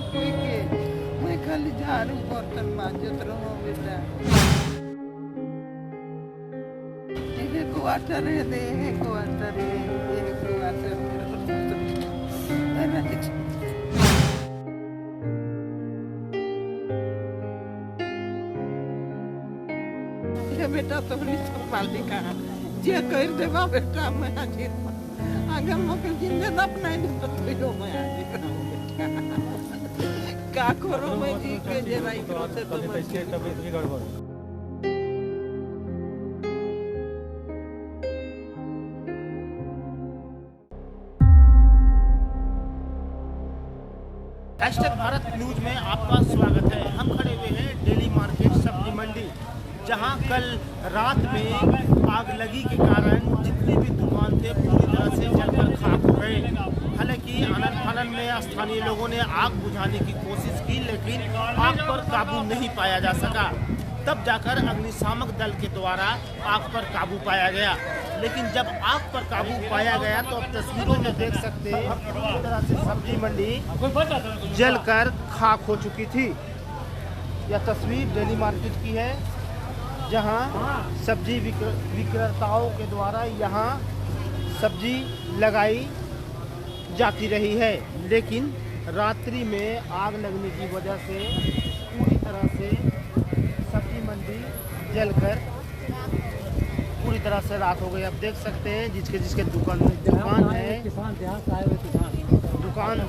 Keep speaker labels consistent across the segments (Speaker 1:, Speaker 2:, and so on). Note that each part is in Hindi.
Speaker 1: मैं खाली झाड़ू बर्तन मांजत रहूं बेटा। एक क्वार्टर है दे, एक क्वार्टर है, एक क्वार्टर ये बेटा तोहरी सब पाली कहाँ जे कर देवा बेटा मैं आज आगे मके जिंदे अपना नहीं तो मैं आज का करो मैं जी के जे राई करते तो तबीयत भी गड़बड़।
Speaker 2: भारत न्यूज में आपका स्वागत है। हम खड़े हुए हैं डेली मार्केट सब्जी मंडी, जहां कल रात में आग लगी के कारण जितने भी दुकान थे पूरी तरह से जलकर खाक हो गए। हालांकि आनन फानन में स्थानीय लोगों ने आग बुझाने की कोशिश की, लेकिन आग पर काबू नहीं पाया जा सका। तब जाकर अग्निशामक दल के द्वारा आग पर काबू पाया गया। लेकिन जब आग पर काबू पाया गया तो अब तस्वीरों में देख सकते हैं पूरी तरह से सब्जी मंडी जलकर खाक हो चुकी थी। यह तस्वीर डेली मार्केट की है, जहां सब्जी विक्रेताओं के द्वारा यहां सब्जी लगाई जाती रही है, लेकिन रात्रि में आग लगने की वजह से पूरी तरह से सब्जी मंडी जलकर पूरी तरह से रात हो गई। आप देख सकते हैं जिसके दुकान है, दुकान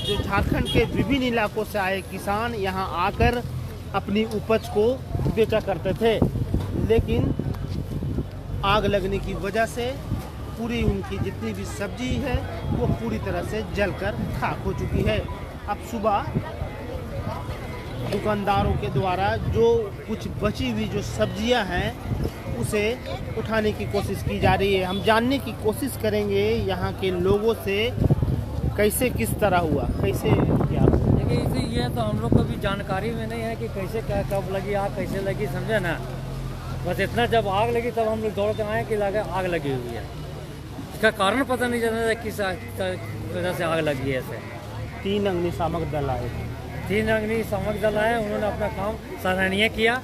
Speaker 2: जो झारखंड के विभिन्न इलाकों से आए किसान यहां आकर अपनी उपज को बेचा करते थे, लेकिन आग लगने की वजह से पूरी उनकी जितनी भी सब्जी है वो पूरी तरह से जलकर खाक हो चुकी है। अब सुबह दुकानदारों के द्वारा जो कुछ बची हुई जो सब्जियां हैं उसे उठाने की कोशिश की जा रही है। हम जानने की कोशिश करेंगे यहाँ के लोगों से कैसे किस तरह हुआ, कैसे क्या।
Speaker 3: देखिए इसे ये तो हम लोग को भी जानकारी में नहीं है कि कैसे क्या कब लगी आग, कैसे लगी, समझे ना। बस इतना जब आग लगी तब हम लोग दौड़ के आए कि लगा आग लगी हुई है। इसका कारण पता नहीं चला किस वजह से आग लगी है। ऐसे
Speaker 2: 3 अग्निशामक दल आए,
Speaker 3: 3 अग्निशामक दल आए, उन्होंने अपना काम सराहनीय किया,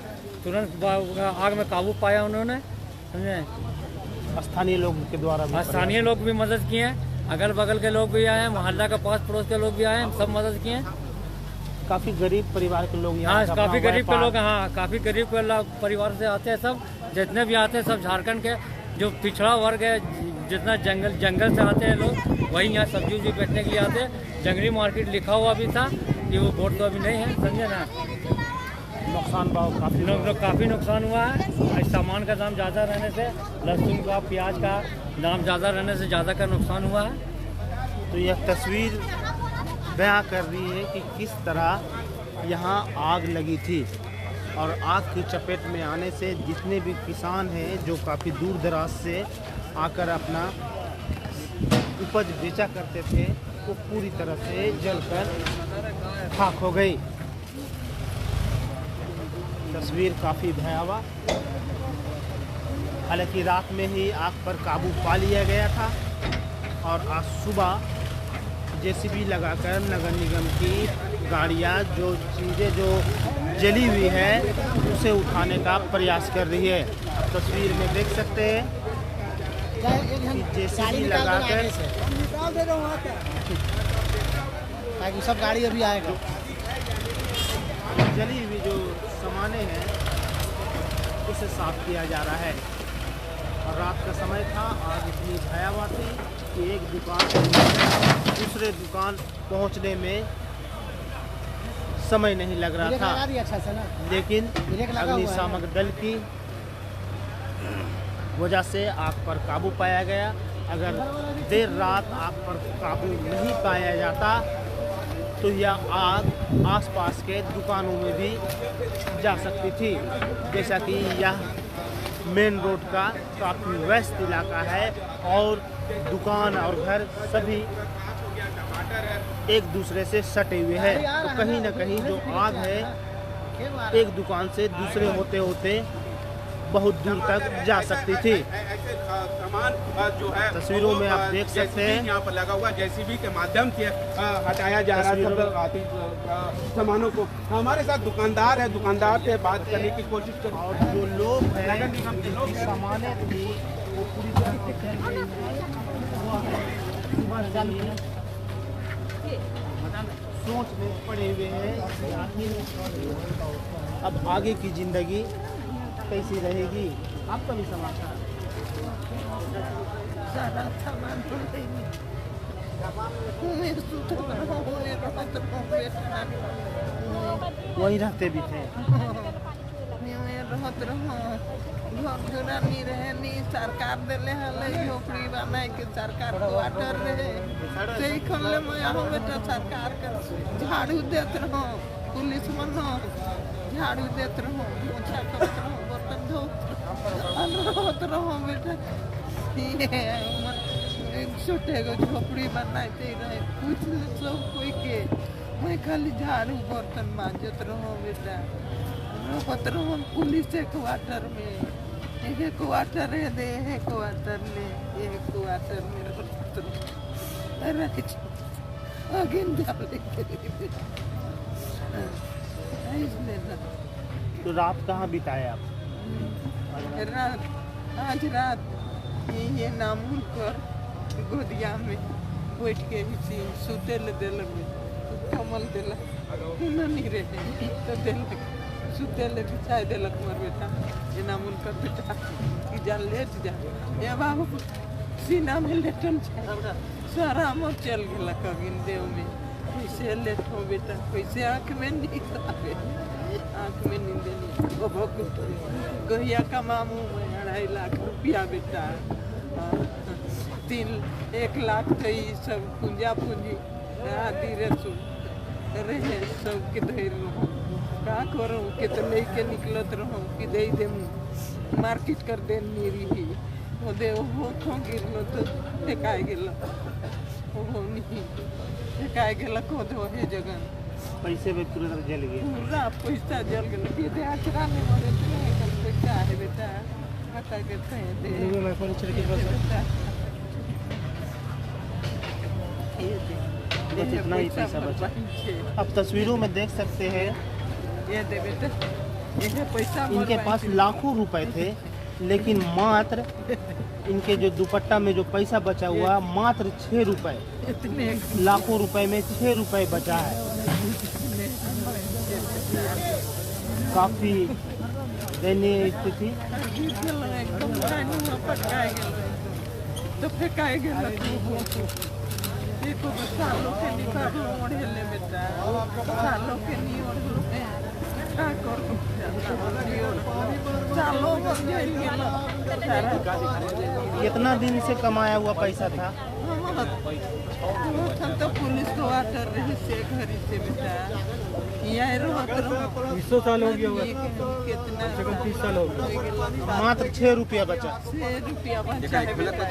Speaker 3: तुरंत आग में काबू पाया उन्होंने, समझे।
Speaker 2: स्थानीय लोग के द्वारा
Speaker 3: स्थानीय लोग भी मदद किए, अगल बगल के लोग भी आए, मोहल्ला का पास पड़ोस के लोग भी आए, सब मदद किए।
Speaker 2: काफ़ी गरीब परिवार के लोग यहाँ,
Speaker 3: हाँ काफ़ी गरीब के लोग, हाँ काफ़ी गरीब के परिवार से आते हैं। सब जितने भी आते हैं सब झारखंड के जो पिछड़ा वर्ग है, जितना जंगल से आते हैं लोग, वही यहाँ सब्जी उब्जी बेचने के लिए आते हैं। जंगली मार्केट लिखा हुआ भी था कि वो बोर्ड तो अभी नहीं है, समझे ना।
Speaker 2: नुकसान भाव
Speaker 3: काफ़ी नुकसान हुआ है। सामान का दाम ज़्यादा रहने से, लहसुन का, प्याज का दाम ज़्यादा रहने से ज़्यादा का नुकसान हुआ है।
Speaker 2: तो यह तस्वीर बयां कर रही है कि किस तरह यहाँ आग लगी थी, और आग की चपेट में आने से जितने भी किसान हैं जो काफ़ी दूर दराज से आकर अपना उपज बेचा करते थे वो पूरी तरह से जलकर खाक हो गई। तस्वीर काफ़ी भयावह। हालांकि रात में ही आग पर काबू पा लिया गया था, और आज सुबह जेसीबी लगाकर नगर निगम की गाड़ियां जो चीज़ें जो जली हुई है उसे उठाने का प्रयास कर रही है। आप तस्वीर में देख सकते हैं कि जेसीबी लगाकर
Speaker 4: ताकि सब गाड़ी अभी आएगा।
Speaker 2: जली हुई जो सामानें हैं उसे साफ किया जा रहा है। और रात का समय था, आग इतनी भयावह थी कि एक दुकान से दूसरे दुकान पहुंचने में समय नहीं लग रहा था, लेकिन अग्निशामक दल की वजह से आग पर काबू पाया गया। अगर देर रात आग पर काबू नहीं पाया जाता तो यह आग आसपास के दुकानों में भी जा सकती थी। जैसा कि यह मेन रोड का काफ़ी व्यस्त इलाका है और दुकान और घर सभी एक दूसरे से सटे हुए हैं, तो कहीं ना कहीं जो आग है एक दुकान से दूसरे होते होते बहुत दूर तक जा सकती थी।
Speaker 5: ऐसे सामान जो है
Speaker 2: तस्वीरों में आप देख सकते हैं
Speaker 5: यहाँ पर लगा हुआ जेसीबी के माध्यम से हटाया जा रहा है सब आतिश सामानों को। हमारे साथ दुकानदार है, दुकानदार से बात करने की कोशिश कर।
Speaker 2: और जो लोग हैं
Speaker 5: नगर निगम के लोग
Speaker 2: जिनकी सामानें थी वो पूरी तरह से फैल गई हैं। सोच में पड़े हुए हैं कि आखिर अब आगे की जिंदगी कैसी रहेगी। आपका भी समाचार
Speaker 1: सारा सामान तो नहीं मैं सुतल रहूं, मैं रहत रहूं बेटा,
Speaker 2: वही रहते भी थे।
Speaker 1: मैं रहत रहूं, घर दुरा नहीं रहे, नहीं सरकार दिले हले झोपड़ी बनाए के सरकार क्वार्टर रहे सही खोले मैं यहाँ बेटा सरकार के झाड़ू देत रहूं, पुलिस मनो झाड़ू देत रहूं, पोछा करत रहूं, बर्तन धोत रहूं बेटा। छोटे को झोपड़ी बनाते रहे कुछ सब कोई के मैं खाली झाड़ू बर्तन मांजत रहो बेटा, रहत रहो पुलिस क्वार्टर में। एक क्वार्टर है दे, एक क्वार्टर में, एक क्वार्टर में रहत रहो अगिन जाले इसलिए ना।
Speaker 2: तो रात कहाँ बिताए आप?
Speaker 1: रात आज रात ये नामुल कर गोदिया में बैठ के इसी सुतेल दिल में कमल दिला नहीं रहे तो दिलक सुतेल बिछाई दिलक मोर बेटा ये नामुल कर बेटा कि जा लेट जा ये बाबू सीना में लेटन सारा मोर चल गया कगिन देव में कैसे लेट हो बेटा, कैसे आँख में नींद आवे, आँख में नींद नहीं बहुत गहिया का मामू में 2.5 लाख रुपया बेटा, 1 लाख तो ये सब पूंजा पूंजी आदि रहे सब के धैर रहूँ का करूँ के तो लेके निकलत रहूँ कि दे दे मार्केट कर दे रही वो दे वो खो गिरलो तो फेंकाए गेल वो नहीं फेंकाए गेल को दो है जगह
Speaker 2: पैसे भी पूरा जल गए,
Speaker 1: पूरा पैसा जल गया ये दे आचरा में मरे तो पैसा है बेटा बता के दे
Speaker 2: बस इतना ही पैसा बचा। अब तस्वीरों में देख सकते हैं
Speaker 1: ये दे बेटा ये पैसा
Speaker 2: इनके पास लाखों रुपए थे, लेकिन मात्र इनके जो दुपट्टा में जो पैसा बचा हुआ मात्र 6 रुपए,
Speaker 1: इतने
Speaker 2: लाखों रुपए में 6 रुपए बचा है। काफी दयनीय स्थिति।
Speaker 1: एकदम पटकाए तो फेंकाए गेल देखो सालों के निकाल ओढ़ेले बेटा सालों के नहीं ओढ़ले का कर सालों भर जाइल गेल
Speaker 2: कितना दिन से कमाया हुआ पैसा था?
Speaker 1: हम तो पुलिस को आटर रही से घरी से बेटा यहाँ रहत रहो
Speaker 3: 20 साल हो गया होगा,
Speaker 1: कितना
Speaker 3: 30 साल हो गया।
Speaker 2: मात्र 6 रुपया बचा।
Speaker 1: 6 रुपया बचा है बेटा,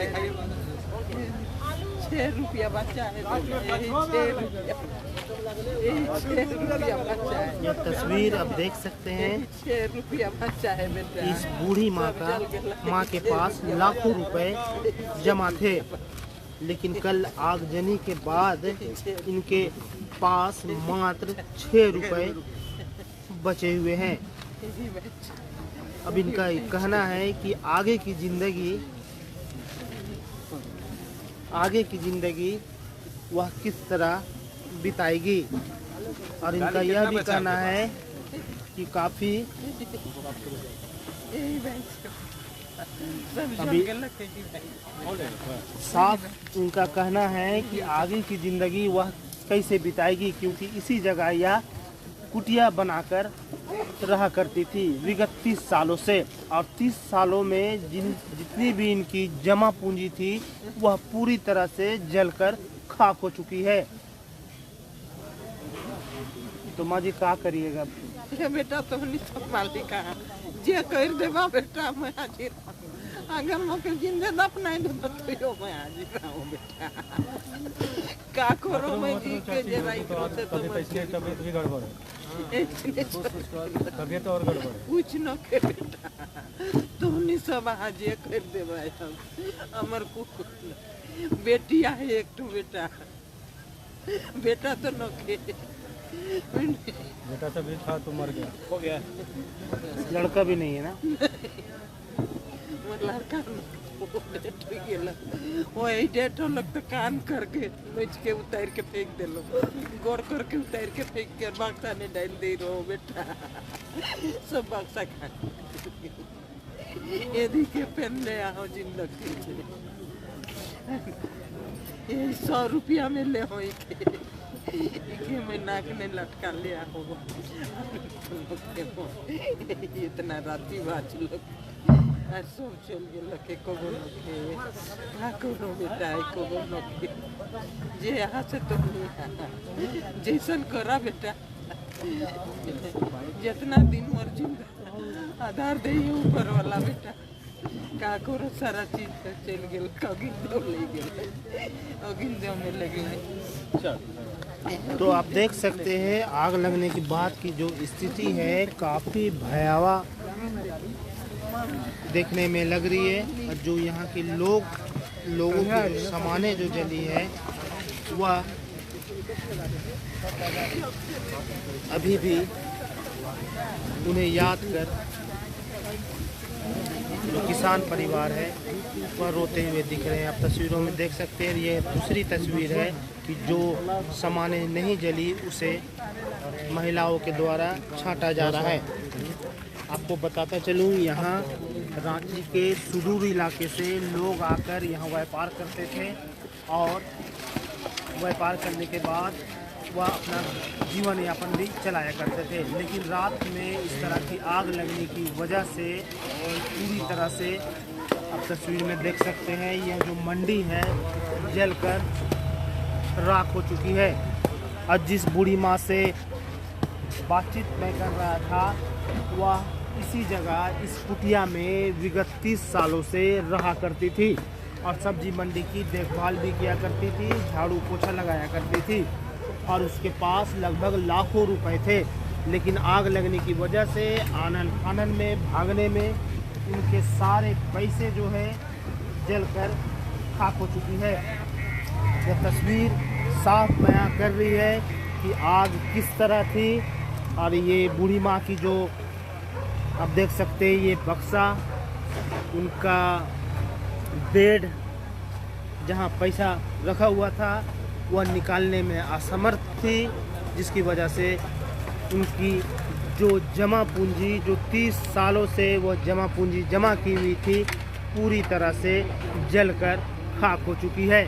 Speaker 1: 6 रुपया बचा है, 6 रुपया बचा है।
Speaker 2: यह तस्वीर आप देख सकते हैं
Speaker 1: 6 रुपया बचा है बेटा।
Speaker 2: इस बूढ़ी माँ के पास लाखों रुपए जमा थे, लेकिन कल आगजनी के बाद इनके पास मात्र 6 रुपए बचे हुए हैं। अब इनका कहना है कि आगे की जिंदगी वह किस तरह बिताएगी, और इनका यह भी कहना है कि काफ़ी अभी साफ इनका कहना है कि आगे की ज़िंदगी वह कैसे बिताएगी, क्योंकि इसी जगह यह कुटिया बनाकर रहा करती थी विगत 30 सालों से, और 30 सालों में जितनी भी इनकी जमा पूंजी थी वह पूरी तरह से जलकर खाक हो चुकी है। तो माँ जी क्या करिएगा?
Speaker 1: ये बेटा तो नहीं सब मालिक जे कर देवा बेटा मैं हाजिर अगर मौके जिंदे दफनाई दो तो यो मैं आज रहा हूँ बेटा का करो मैं जी के जरा इधर से तो
Speaker 3: तबीयत भी गड़बड़ है, तबीयत और गड़बड़ है।
Speaker 1: कुछ न के बेटा तुमने सब आज ये कर दे भाई हमर को बेटिया है एक तो बेटा तो न के
Speaker 3: बेटा तभी था तो मर गया,
Speaker 2: हो गया, लड़का भी नहीं है ना।
Speaker 1: लड़का डेट हो गेल वही डेट होलक तो कान करके नोच के उतार के फेंक दिलो, गोर करके उतार के फेंक के बक्सा ने डाल दे रहो बेटा सब बक्सा खा यदि के पेन ले आओ जिंदगी ये 100 रुपया में ले हो के मैं नाक ने लटका लिया हो इतना राती बाज लोग सब चल गए के कबो नखे का करो बेटा कबो नखे जे यहाँ से तो जैसन करा बेटा जितना दिन मर जिंदा आधार दे ऊपर वाला बेटा का करो सारा चीज चल गए कगिन दो ले गए अगिन दो में लगे।
Speaker 2: तो आप देख सकते हैं आग लगने के बाद की जो स्थिति है काफ़ी भयावह देखने में लग रही है। और जो यहाँ के लोगों की जो सामानें जो जली है वह अभी भी उन्हें याद कर जो किसान परिवार है वह रोते हुए दिख रहे हैं। आप तस्वीरों में देख सकते हैं ये दूसरी तस्वीर है कि जो सामानें नहीं जली उसे महिलाओं के द्वारा छांटा जा रहा है। आपको बताता चलूँ यहाँ रांची के सुदूर इलाके से लोग आकर यहाँ व्यापार करते थे और व्यापार करने के बाद वह अपना जीवन यापन भी चलाया करते थे, लेकिन रात में इस तरह की आग लगने की वजह से पूरी तरह से आप तस्वीर में देख सकते हैं यह जो मंडी है जलकर राख हो चुकी है। और जिस बूढ़ी माँ से बातचीत मैं कर रहा था वह इसी जगह इस कुटिया में विगत 30 सालों से रहा करती थी और सब्जी मंडी की देखभाल भी किया करती थी, झाड़ू पोछा लगाया करती थी और उसके पास लगभग लाखों रुपए थे। लेकिन आग लगने की वजह से आनन फानन में भागने में उनके सारे पैसे जो है जलकर खाक हो चुकी है। यह तस्वीर साफ बयां कर रही है कि आग किस तरह थी। और ये बूढ़ी माँ की जो आप देख सकते हैं ये बक्सा उनका बेड जहाँ पैसा रखा हुआ था वह निकालने में असमर्थ थी, जिसकी वजह से उनकी जो जमा पूंजी जो 30 सालों से वह जमा पूंजी जमा की हुई थी पूरी तरह से जलकर खाक हो चुकी है।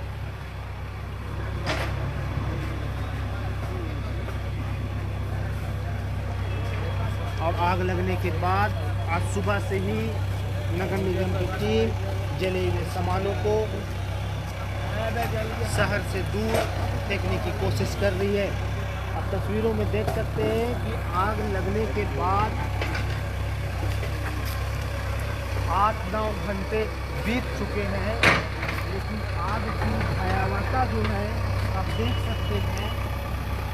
Speaker 2: और आग लगने के बाद आज सुबह से ही नगर निगम की टीम जले हुए सामानों को शहर से दूर फेंकने की कोशिश कर रही है। आप तस्वीरों में देख सकते हैं कि आग लगने के बाद 8-9 घंटे बीत चुके हैं, लेकिन आग की भयावहता जो है आप देख सकते हैं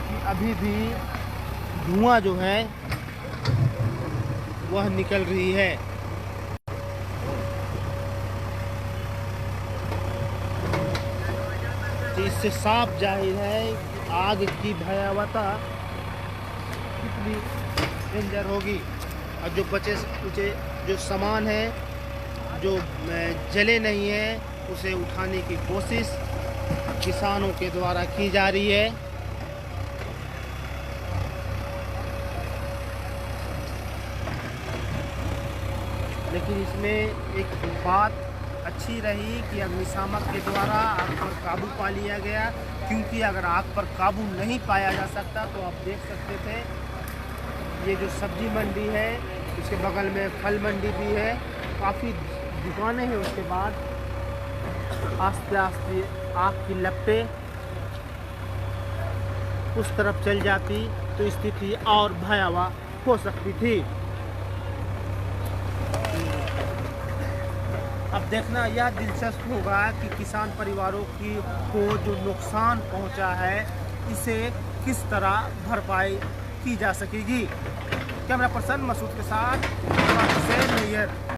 Speaker 2: कि अभी भी धुआं जो है वह निकल रही है। तो इससे साफ जाहिर है कि आग की भयावहता कितनी डेंजर होगी। और जो बचे कुचे जो सामान है जो जले नहीं है उसे उठाने की कोशिश किसानों के द्वारा की जा रही है। लेकिन इसमें एक बात अच्छी रही कि अग्निशामक के द्वारा आग पर काबू पा लिया गया, क्योंकि अगर आग पर काबू नहीं पाया जा सकता तो आप देख सकते थे ये जो सब्जी मंडी है उसके बगल में फल मंडी भी है, काफ़ी दुकानें हैं। उसके बाद आस्ते आस्ते आग की लपटें उस तरफ चल जाती तो स्थिति और भयावह हो सकती थी। अब देखना यह दिलचस्प होगा कि किसान परिवारों को जो नुकसान पहुंचा है इसे किस तरह भरपाई की जा सकेगी। कैमरा पर्सन मसूद के साथ नैयर।